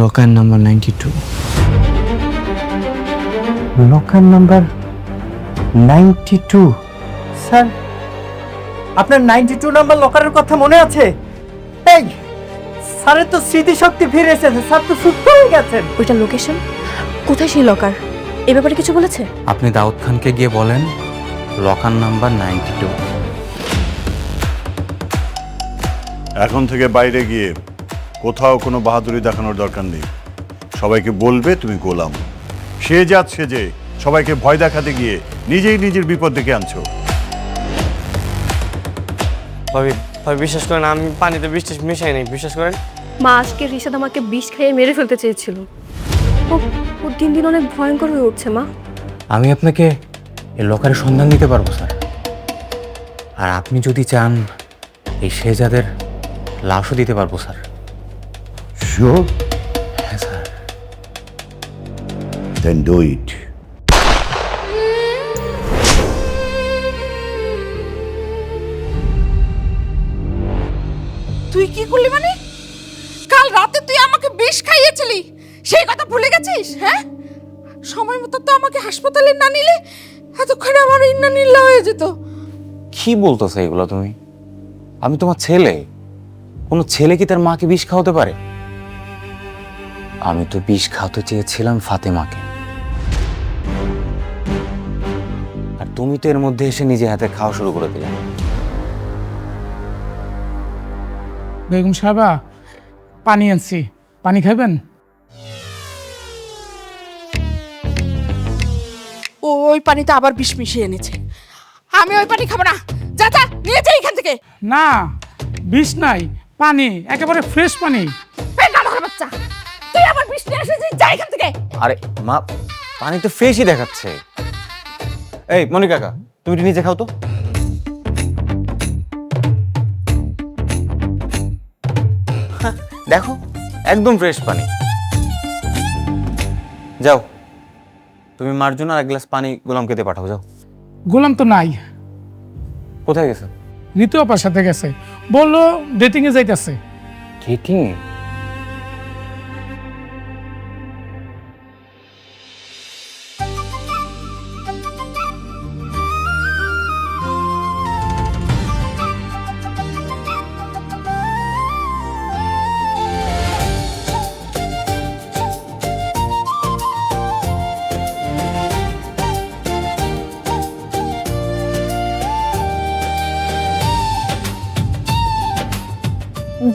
Locker number 92। Locker number 92। Sir, আপনার 92 number লকারের কথা মনে আছে? এই স্যারের তো স্মৃতিশক্তি ফিরে এসেছে, স্যার তো সুস্থ হয়ে গেছেন। ওইটা লোকেশন কোথায়, সেই লকার এ ব্যাপারে কিছু বলেছে? আপনি দাউদ খানকে গিয়ে বলেন লকার নাম্বার 92। এখন থেকে বাইরে গিয়ে কোথাও কোনো বাহাদুরি দেখানোর দরকার নেই। সবাইকে বলবে তুমি গোলাম। সেজে সবাইকে ভয় দেখাতে গিয়ে নিজেই নিজের বিপদ ডেকে আনছো। ভাবি ভাবি বিশ্বাস করেন, আমি পানিতে বৃষ্টি মিশাই নাই, বিশ্বাস করেন। মা আজকে রিশাদ আমাকে বিষ খেয়ে মেরে ফেলতে চেয়েছিল। ও দিন দিন অনেক ভয়ঙ্কর হয়ে উঠছে মা। আমি আপনাকে এই লকারের সন্ধান দিতে পারবো স্যার, আর আপনি যদি চান এই শেজাদের লাশও দিতে পারবো স্যার। শিওর? হ্যাঁ স্যার। Then do it. তুই কি করলি মানে? কাল রাতে তুই আমাকে বিষ খাইয়েছিলি, সেই কথা ভুলে গেছিস? হ্যাঁ, সময় মতো তো আমাকে হাসপাতালে না নিলে এতক্ষণে আমার ইন্না নিল্লা হয়ে যেত। কি বলতেছো এগুলো তুমি? আমি তোমার ছেলে, কোনো ছেলে কি তার মাকে বিষ খাওয়াতে পারে? আমি তো বিষ খাওয়াতে চেয়েছিলাম ফাতেমাকে, আর তুমি তো এর মধ্যে এসে নিজে হাতে খাওয়া শুরু করে দিলে। বেগম সাহেবা, পানি আনছি, পানি খাবেন? ওই পানিতে আবার বিষ মিশিয়ে এনেছে। আমি ওই পানি খাবো না। যা যা, নিয়ে যা এখান থেকে। না, বিষ নাই, পানি, একেবারে ফ্রেশ পানি। এই গাধার বাচ্চা, তুই আবার বিষ নিয়ে এসেছিস, যা এখান থেকে। আরে মা, পানি তো ফ্রেশই দেখাচ্ছে। এই মনি কাকা, তুমি একটু নিজে খাও তো। দেখো, একদম ফ্রেশ পানি। যাও, তুমি মার জন্য আর এক গ্লাস পানি গোলাম খেতে পাঠাও, যাও। গোলাম তো নাই, কোথায় গেছে? ঋতু আপার সাথে গেছে, বললো ডেটিং এ যাইতেছে। ডেটিং?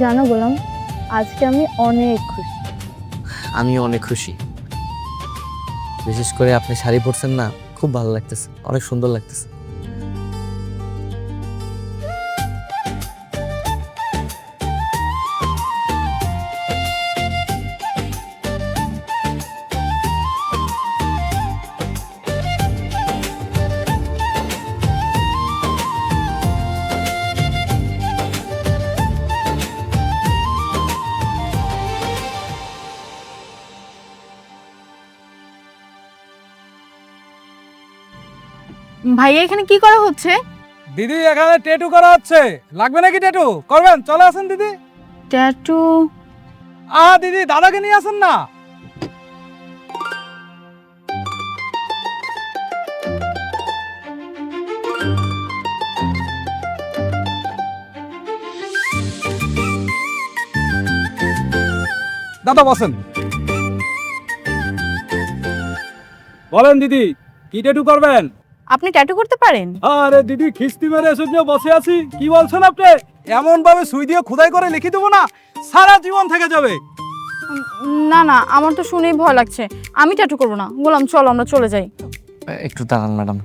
জানো গোলাম, আজকে আমি অনেক খুশি। আমি অনেক খুশি, বিশেষ করে আপনি শাড়ি পরছেন না, খুব ভালো লাগতেছে, অনেক সুন্দর লাগতেছে। ভাইয়া, এখানে কি করা হচ্ছে? দিদি, এখানে ট্যাটু করা হচ্ছে, লাগবে নাকি ট্যাটু করবেন? চলে আসেন দিদি। ট্যাটু? দিদি, দাদাকে নিয়ে আসেন না। দাদা বসেন। বলেন দিদি, কি ট্যাটু করবেন? আপনি ট্যাটু করতে পারেন? আরে দিদি, খিস্তি মেরে এসে বসে আছি, কি বলছেন আপনি? এমন ভাবে সুই দিয়ে খোদাই করে লিখে দেবো না, সারা জীবন থেকে যাবে। না না, আমার তো শুনেই ভয় লাগছে, আমি ট্যাটু করবো না। গোলাম, চলো আমরা চলে যাই। একটু দাঁড়ান ম্যাডাম,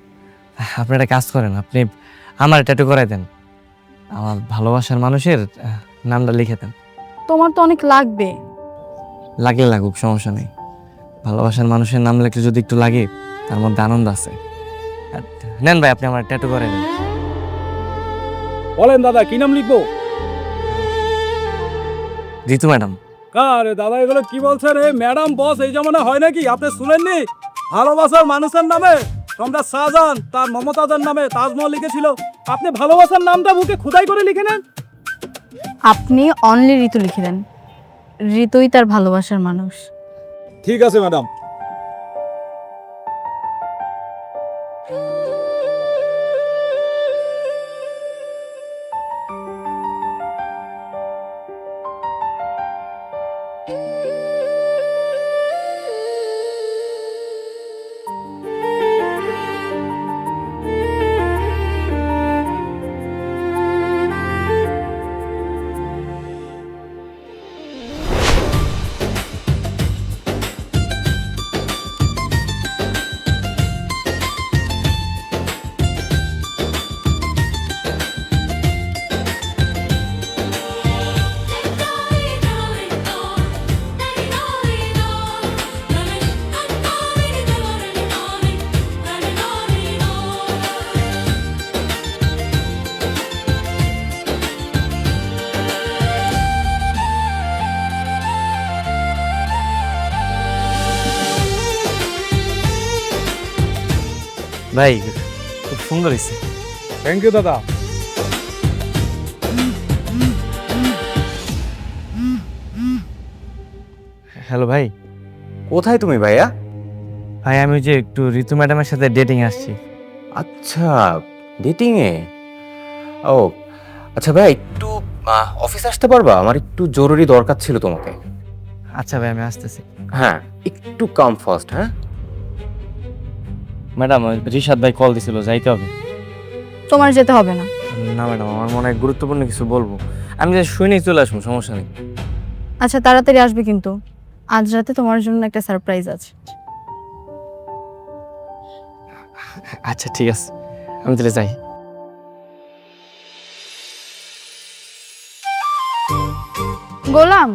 আপনি একটা কাজ করেন, আপনি আমার ট্যাটু করাই দেন, আমার ভালোবাসার মানুষের নামটা লিখে দেন। তোমার তো অনেক লাগবে। লাগলে লাগুক, সমস্যা নেই। ভালোবাসার মানুষের নাম লিখলে যদি একটু লাগে, তার মধ্যে আনন্দ আছে। নেন ভাই, আপনি আমার ট্যাটু করে দেন। বলেন দাদা, কি নাম লিখবো? জিতু ম্যাডাম। আরে দাদা, এগুলো কি বলছেন? এই ম্যাডাম বস এই জমানা হয় নাকি? আপনি শুনেননি? ভালোবাসার মানুষের নামে সম্রাট শাহজাহান তার মমতাজের নামে তাজমহল লিখেছিল। আপনি ভালোবাসার নামটা বুকে খোদাই করে লিখে নেন। আপনি অনলি ঋতু লিখে দেন। ঋতুই তার ভালোবাসার মানুষ। ঠিক আছে ম্যাডাম। ভাই খুব সুন্দর হয়েছে। থ্যাংক ইউ দাদা। হ্যালো ভাই। কোথায় তুমি ভাইয়া? ভাই আমি ওই যে একটু ঋতু ম্যাডামের সাথে ডেটিং আসছি। আচ্ছা, ডেটিংয়ে। ও আচ্ছা ভাই, একটু অফিসে আসতে পারবা? আমার একটু জরুরি দরকার ছিল তোমাকে। আচ্ছা ভাই আমি আসতেছি। হ্যাঁ, একটু কাম ফাস্ট। হ্যাঁ ম্যাডাম রিশাদ ভাই কল দিছিল, যাইতে হবে। তোমার যেতে হবে না। না ম্যাডাম, আমার মনে হয় গুরুত্বপূর্ণ কিছু বলবো। আমি যে শুনেই চলে আসবো, সমস্যা নেই। আচ্ছা তাড়াতাড়ি আসবে কিন্তু, আজ রাতে তোমার জন্য একটা সারপ্রাইজ আছে। আচ্ছা ঠিক আছে, আমি তাহলে যাই। গোলাম,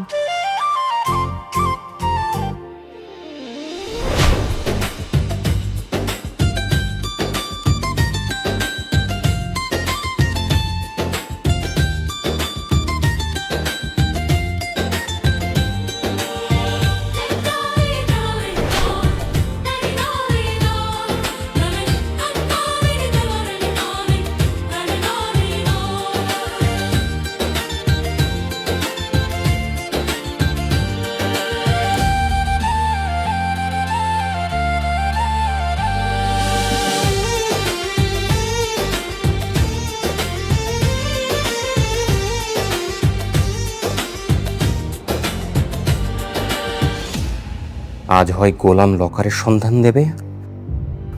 আজ হয় গোলাম লকারের সন্ধান দেবে,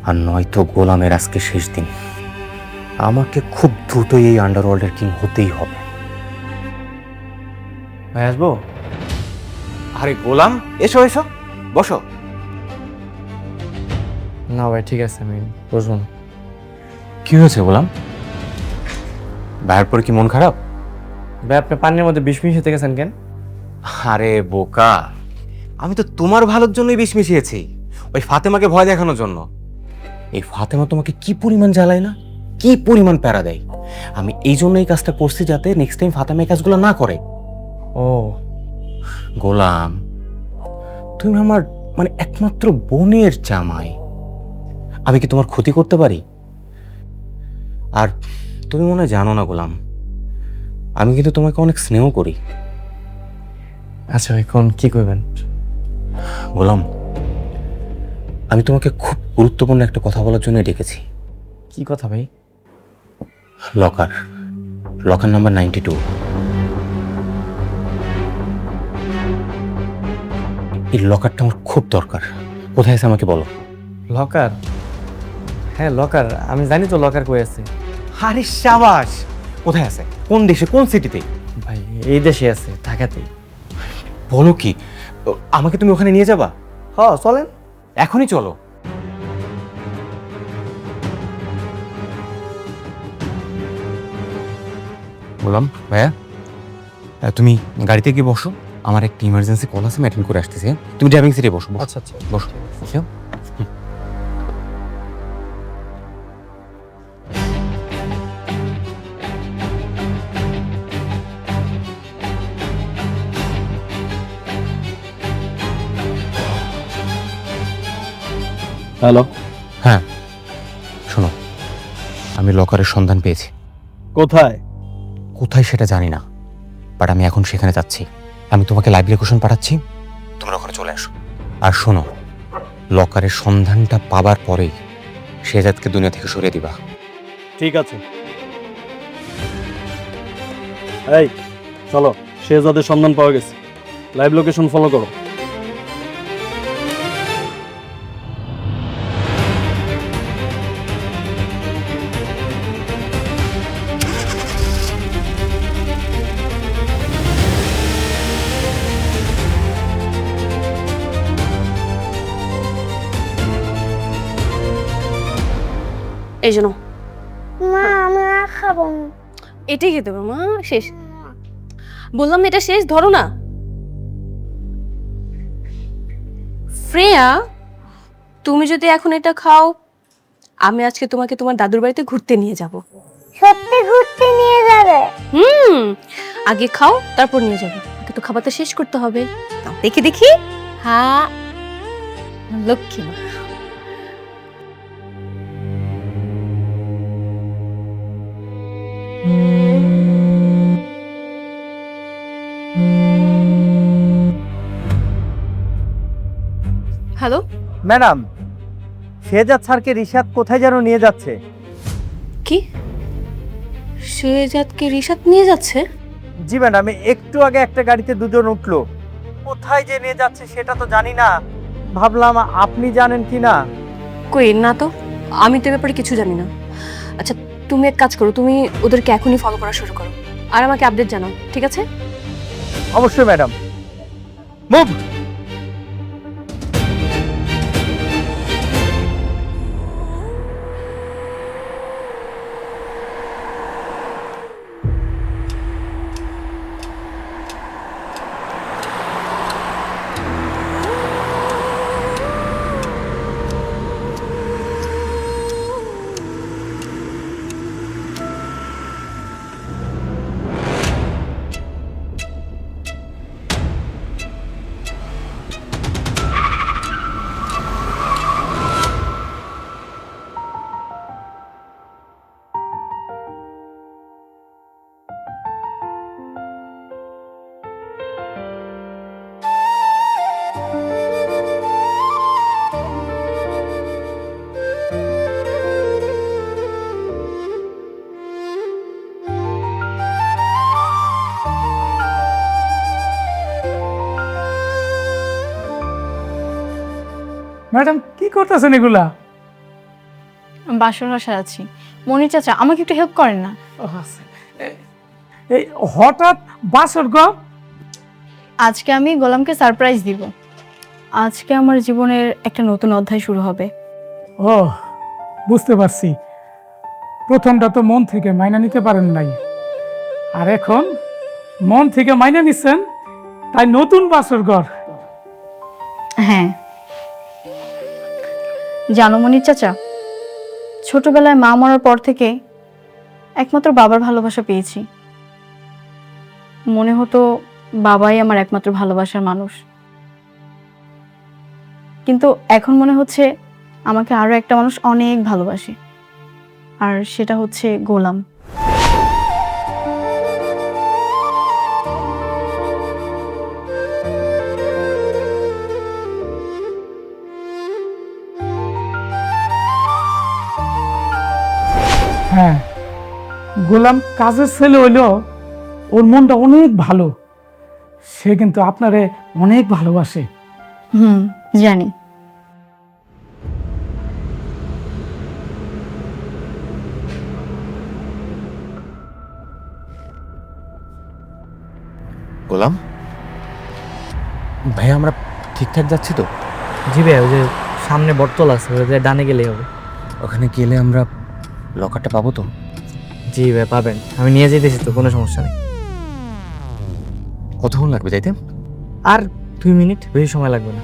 আর নয়তো গোলামের আজকে শেষ দিন। আমাকে খুব দ্রুতই এই আন্ডারওয়ার্ল্ডের কিং হতেই হবে। ভাই আসবো? আরে গোলাম, এসো এসো, বসো। না ভাই ঠিক আছে, আমি বসবো না। কি হয়েছে গোলাম? ভাইয়ের পরে কি মন খারাপ? ভাই আপনি পানির মধ্যে বিষ মিশিয়ে গেছেন কেন? আরে বোকা, আমি তো তোমার ভালোর জন্যই বিষ মিশিয়েছি, ওই ফাতেমাকে ভয় দেখানোর জন্য। এই ফাতেমা তোমাকে কি পরিমাণ জ্বালায় না, কি পরিমাণ প্যারা দেয়। আমি এই জন্য এই কাজটা করছি, যাতে নেক্সট টাইম ফাতেমা এই কাজগুলো না করে। ও গোলাম, তুমি আমার মানে একমাত্র বোনের জামাই, আমি কি তোমার ক্ষতি করতে পারি? আর তুমি মনে হয় জানো না গোলাম, আমি কিন্তু তোমাকে অনেক স্নেহ করি। আচ্ছা ভাই, কোন কি করবেন? গোলাম, আমি তোমাকে খুব গুরুত্বপূর্ণ একটা কথা বলার জন্য ডেকেছি। কি কথা ভাই? Locker, locker number 92। এই লকারটা আমার খুব দরকার। কোথায় আছে আমাকে বলো। লকার? হ্যাঁ লকার, আমি জানি তো লকার কই আছে। আরে সাবাস, কোথায় আছে? কোন দেশে, কোন সিটিতে? ভাই এই দেশে আছে, ঢাকাতেই। বলো কি, আমাকে তুমি ওখানে নিয়ে যাবা? হ্যাঁ চলেন। এখনই চলো। বললাম ভাইয়া, তুমি গাড়িতে গিয়ে বসো, আমার একটা ইমার্জেন্সি কল আছে, আমি অ্যাটেন্ড করে আসতেছি। তুমি ড্রাইভিং সিটে বসো। আচ্ছা আচ্ছা বসো। যাও। হ্যালো। হ্যাঁ শোনো, আমি লকারের সন্ধান পেয়েছি। কোথায়? কোথায় সেটা জানি না, বাট আমি এখন সেখানে যাচ্ছি। আমি তোমাকে লাইভ লোকেশন পাঠাচ্ছি, তোমরা ওখানে চলে আসো। আর শোনো, লকারের সন্ধানটা পাবার পরেই শেহজাদকে দুনিয়া থেকে সরিয়ে দিবা। ঠিক আছে। এই চলো, শেহজাদের সন্ধান পাওয়া গেছে, লাইভ লোকেশন ফলো করো। এই জন্য মা আমি আর খাবো না। এটাই খেতে হবে মা, শেষ। বললাম না এটা শেষ, ধরো না। শ্রেয়া, তুমি যদি এখন এটা খাও, আমি আজকে তোমাকে তোমার দাদুর বাড়িতে ঘুরতে নিয়ে যাব। সত্যি ঘুরতে নিয়ে যাবে? আগে খাও তারপর নিয়ে যাবে, আগে তো খাবারটা শেষ করতে হবে। নাও, দেখি দেখি। হ্যাঁ, লক্ষ্মী মা। হ্যালো, ম্যাডাম, শেহজাদ স্যারকে রিশাদ কোথায় যেন নিয়ে যাচ্ছে। কি শেহজাদকে রিশাদ নিয়ে যাচ্ছে? জি ম্যাডাম, একটু আগে একটা গাড়িতে দুজন উঠলো। কোথায় যে নিয়ে যাচ্ছে সেটা তো জানি না, ভাবলাম আপনি জানেন কি না। কই না তো, আমি তো এ ব্যাপারে কিছু জানি না। আচ্ছা তুমি এক কাজ করো, তুমি ওদেরকে এখনই ফলো করা শুরু করো আর আমাকে আপডেট জানাও, ঠিক আছে? অবশ্যই ম্যাডাম। মুভ। ম্যাডাম কি করতেছেন এগুলা? বাসর বাসায় আছি। মনির চাচা আমাকে একটু হেল্প করেন না? এই হঠাৎ বাসর গো? আজকে আমি গোলামকে সারপ্রাইজ দিব। আজকে আমার জীবনের একটা নতুন অধ্যায় শুরু হবে। ও বুঝতে পারছি, প্রথমটা তো মন থেকে মাইনা নিতে পারেন নাই, আর এখন মন থেকে মাইনা নিচ্ছেন, তাই নতুন বাসর ঘর। হ্যাঁ জানো মনির চাচা, ছোটবেলায় মা মরার পর থেকে একমাত্র বাবার ভালোবাসা পেয়েছি। মনে হতো বাবাই আমার একমাত্র ভালোবাসার মানুষ, কিন্তু এখন মনে হচ্ছে আমাকে আরো একটা মানুষ অনেক ভালোবাসে, আর সেটা হচ্ছে গোলাম। হ্যাঁ, গোলাম কাজের ছেলে হইলো, ওর মনটা অনেক ভালো, সে কিন্তু আপনারে অনেক ভালোবাসে। জানি। গোলাম ভাই, আমরা ঠিকঠাক যাচ্ছি তো? জি ভাই, ওই যে সামনে বটতল আছে, ওই ডানে গেলেই হবে। ওখানে গেলে আমরা লকারটা পাবো তো? জি ভাই পাবেন, আমি নিয়ে যেতেছি তো, কোনো সমস্যা নেই। কতক্ষণ লাগবে যাইতে? আর 2 মিনিট, বেশি সময় লাগবে না।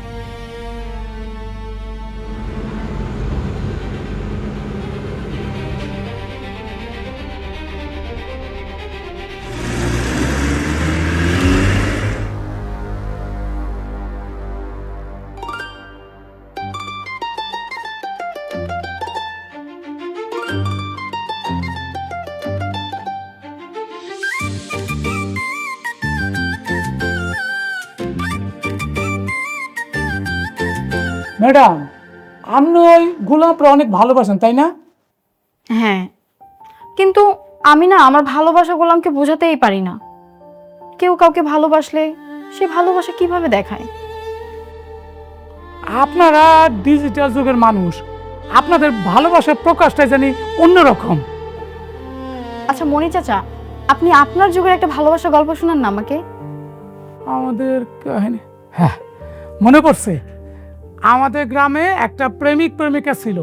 ম্যাডাম, আপনি ওই গোলাপরা অনেক ভালোবাসেন তাই না? হ্যাঁ, কিন্তু আমি না আমার ভালোবাসা গোলামকে বোঝাতেই পারি না। কেউ কাউকে ভালোবাসলে সে ভালোবাসা কিভাবে দেখায়? আপনারা ডিজিটাল যুগের মানুষ, আপনাদের ভালোবাসার প্রকাশটাই জানি অন্যরকম। আচ্ছা মনি চাচা, আপনি আপনার যুগের একটা ভালোবাসা গল্প শোনান না আমাকে। আমাদের কাহিনী, হ্যাঁ মনে পড়ছে। আমাদের গ্রামে একটা প্রেমিক প্রেমিকা ছিল।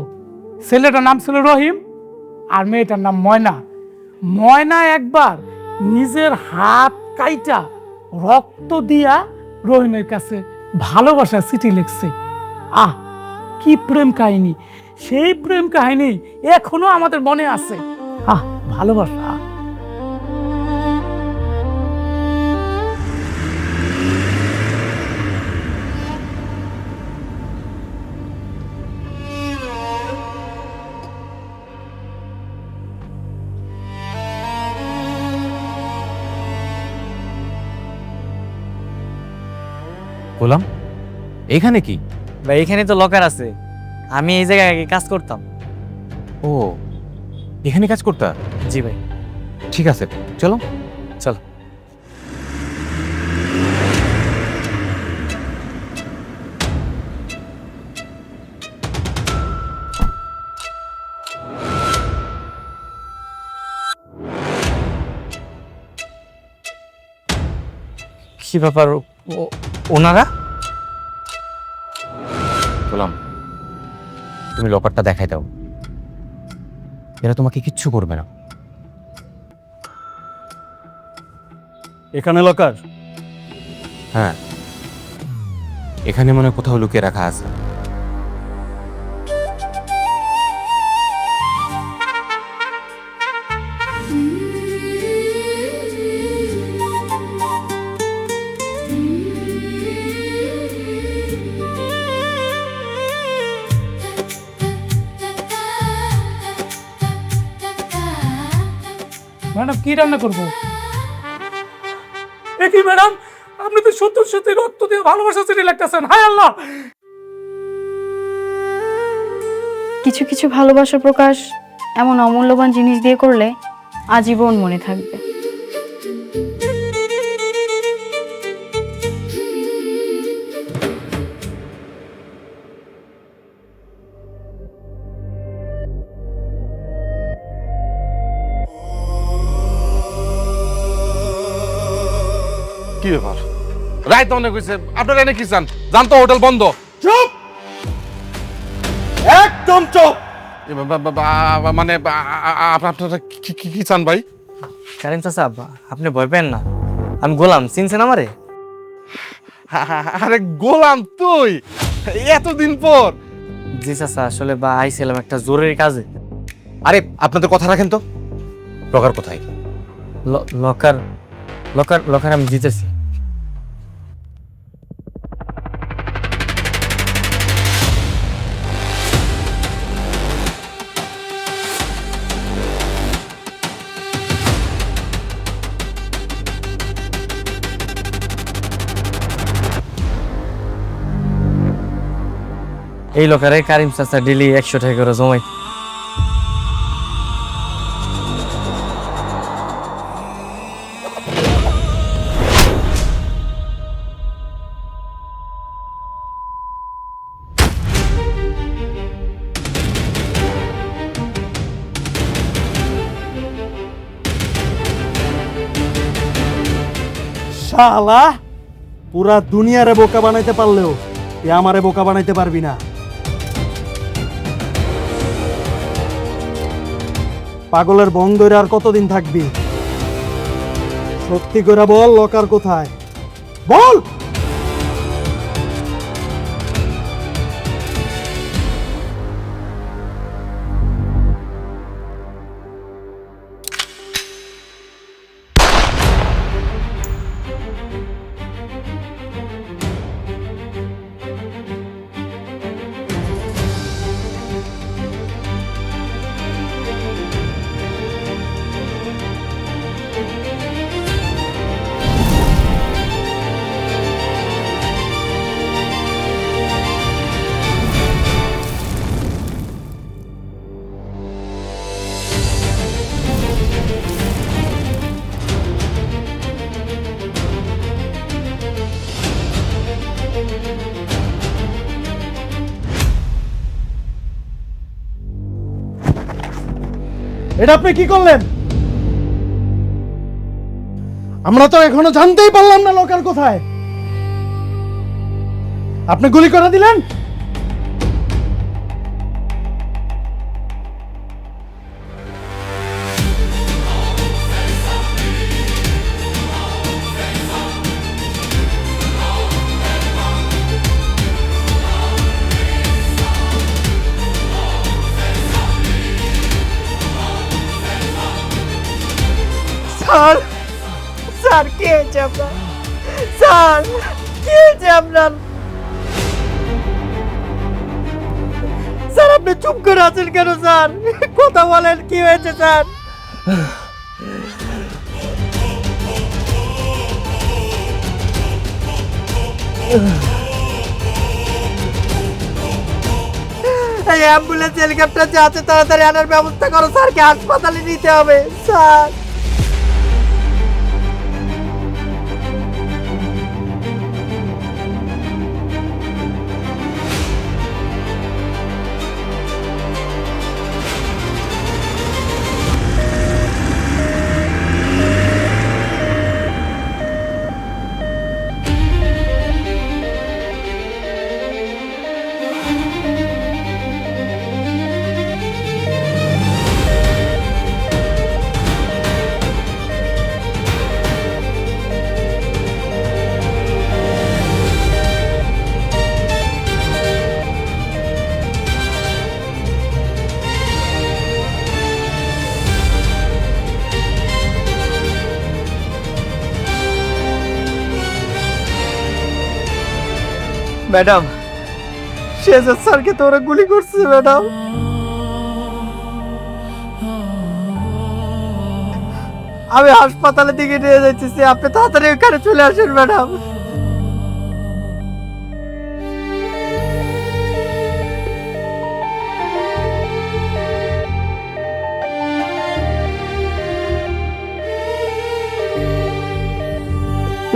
ছেলেটার নাম ছিল রহিম আর মেয়েটার নাম ময়না। ময়না একবার নিজের হাত কাইটা রক্ত দিয়া রহিমের কাছে ভালোবাসার চিঠি লিখছে। আহ, কি প্রেম কাহিনী! সেই প্রেম কাহিনী এখনো আমাদের মনে আছে। আহ, ভালোবাসা। গোলাম, এখানে কি? ভাই এখানে তো লকার আছে, আমি এই জায়গায় আগে কাজ করতাম। ও, এখানে কাজ করতা? জি ভাই। ঠিক আছে, চলো। চলো। কি ব্যাপার, ওনারা? গোলাম, তুমি লকারটা দেখাই দাও, এরা তোমাকে কিচ্ছু করবে না। এখানে লকার? হ্যাঁ, এখানে মনে হয় কোথাও লুকিয়ে রাখা আছে। ম্যাডাম, কি রান্না করবো? এ কি ম্যাডাম, আপনি তো সত্য সত্যি রক্ত দিয়ে ভালোবাসা চিঠি লিখতেছেন। হায় আল্লাহ! কিছু কিছু ভালোবাসা প্রকাশ এমন অমূল্যবান জিনিস দিয়ে করলে আজীবন মনে থাকবে। কি ব্যাপার? রায় তো অনেক হয়েছে, আপনারা এনে কি চান? জান তো হোটেল বন্ধ। চুপ, একদম চুপ। মানে আপনারা কি চান ভাই? কারিম চাচা, আপনি ভয় পেন না, আমি গোলাম, চিনছেন আমারে? আরে গোলাম তুই, এতদিন পর? জি চাচা, আসলে আইছিলাম একটা জরুরি কাজে। আরে আপনাদের কথা রাখেন তো, লকার কোথায়? লকার লকার লকার আমি দিতেছি। এই লকারে কারিম চাচা ডেলি 100 টাকা করে জমাই। শালা, পুরা দুনিয়ারে বোকা বানাইতে পারলেও তুই আমারে বোকা বানাইতে পারবি না। পাগলের বং ধরে আর কতদিন থাকবি? সত্যি করে বল, লকার কোথায়? বল। এটা আপনি কি করলেন? আমরা তো এখনো জানতেই পারলাম না লকার কোথায়। আপনি গুলি করে দিলেন। স্যার, স্যার কি হয়েছে আপনার? স্যার কি হয়েছে আপনার? স্যার আপনি চুপ করে আছেন কেন স্যার? কথা বলেন, কি হয়েছে স্যার? এই অ্যাম্বুলেন্স হেলিকপ্টার যে আছে তাড়াতাড়ি আনার ব্যবস্থা করো, স্যারকে হাসপাতালে নিতে হবে স্যার। ম্যাডাম, শেজাদ স্যারকে তো ওরা গুলি করছে ম্যাডাম। আমি হাসপাতালের দিকে নিয়ে যাচ্ছি, আপনি তাড়াতাড়ি ওখানে চলে আসেন ম্যাডাম।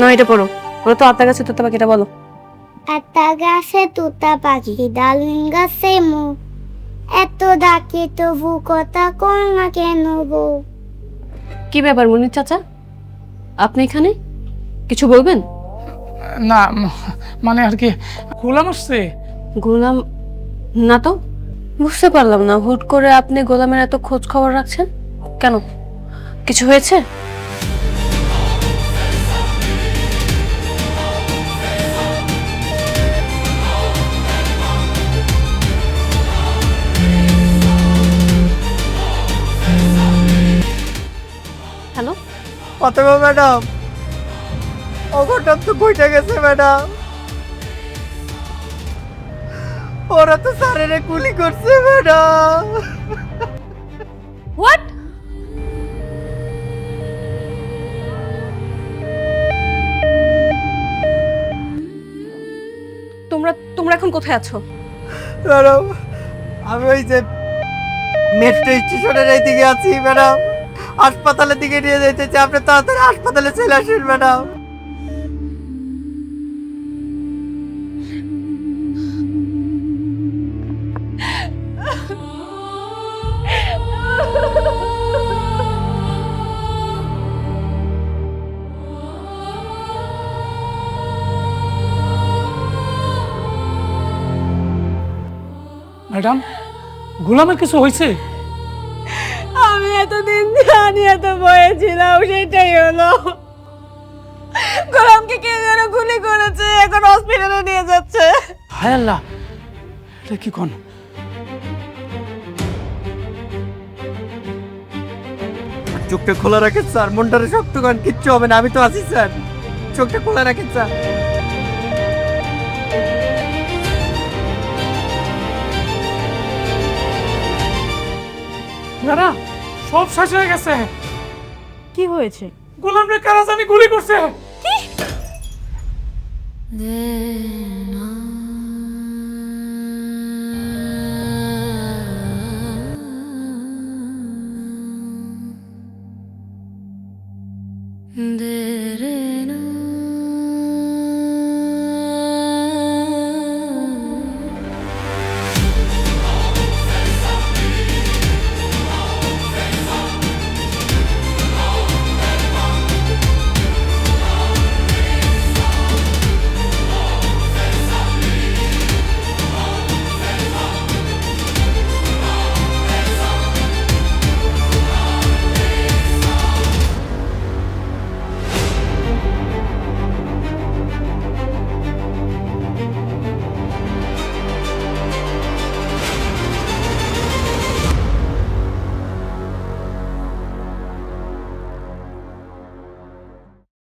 না এটা পড়ো, ওরা তো আত্মা গাছে তোতা পাখিটা বলো। আতা গাছে তুতা পাখি, ডালিম গাছে মো, এত ডাকে তবু কথা কর না কেন বউ? কি ব্যাপার মনির চাচা, আপনি এখানে কিছু বলবেন? না মানে আর কি, গোলাম আসছে। গোলাম? না তো, বুঝতে পারলাম না, হুট করে আপনি গোলামের এত খোঁজ খবর রাখছেন কেন? কিছু হয়েছে? হ্যালো ফাতেমা ম্যাডাম, অঘটন তো ঘটে গেছে ম্যাডাম। ওরা তো স্যারের গুলি করছে ম্যাডাম। হোয়াট? তোমরা তোমরা এখন কোথায় আছো? ম্যাডাম আমি ওই যে মেট্রো স্টেশনের এই দিকে আছি ম্যাডাম, হাসপাতালের দিকে নিয়ে যেতেছি, আপনি তাড়াতাড়ি হাসপাতালে চলে আসেন ম্যাডাম। ম্যাডাম, গোলামের কিছু হয়েছে? আমি এতদিন জানি, এত ভয়ে ছিলাম, সেটাই হলো। গোলামকে কে যেন গুলি করেছে, এখন হসপিটালে নিয়ে যাচ্ছে। হায় আল্লাহ, এটা কি কোন? চোখটা খোলা রাখেন স্যার, মনটারে শক্ত করেন, কিচ্ছু হবে না, আমি তো আছি স্যার। চোখটা খোলা রাখেন স্যার। দাদা সব শেষ হয়ে গেছে। কি হয়েছে? গোলাম রে কারা জানি গুলি করছে। কি?